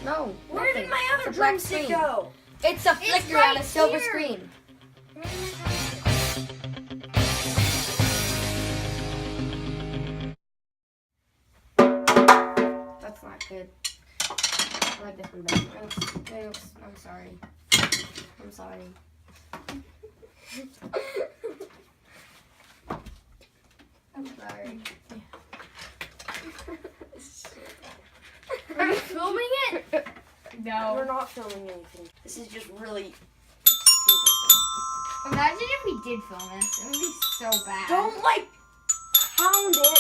No. Where did my other It's a black drumstick screen. go? It's a flicker right on a silver here. screen. That's not good. I like this one better. Oops, I'm sorry. I'm sorry. I'm sorry. Are you filming it? No. We're not filming anything. This is just really. Imagine if we did film this. It would be so bad. Don't like pound it.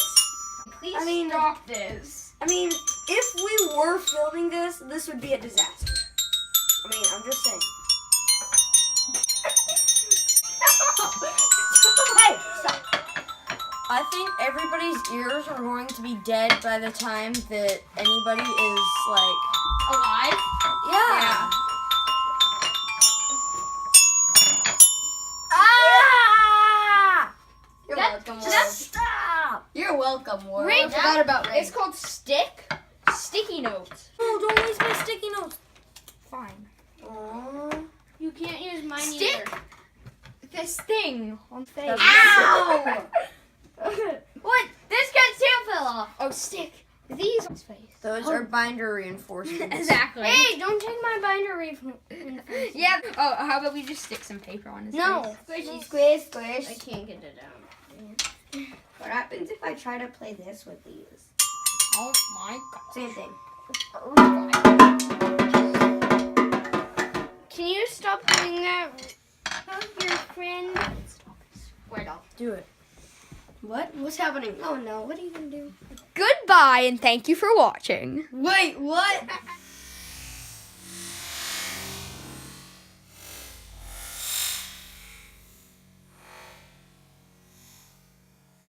Please I mean- stop this. I mean, if we were filming this, this would be a disaster. I mean, I'm just saying. Hey, stop. I think everybody's ears are going to be dead by the time that anybody is like, Alive? yeah. Ah! You're That- welcome, Just world. stop. You're welcome, world. Ray, I forgot about Ray. It's called sticky notes. No, don't waste my sticky notes. Fine. Aww. You can't use mine Stick? either. This thing on face. That's- Ow! What? This got tail fell off. Oh, stick these on his face. Those are binder reinforcements. Exactly. Hey, don't take my binder reinforcements. Yeah. Oh, how about we just stick some paper on his No. face? Squishy, Squish, squish. I can't get it out. What happens if I try to play this with these? Oh my god. Same thing. Can you stop doing that? Your friend. Wait, I'll Do it. What? What's happening? Oh no, what are you gonna do? Goodbye and thank you for watching. Wait, what?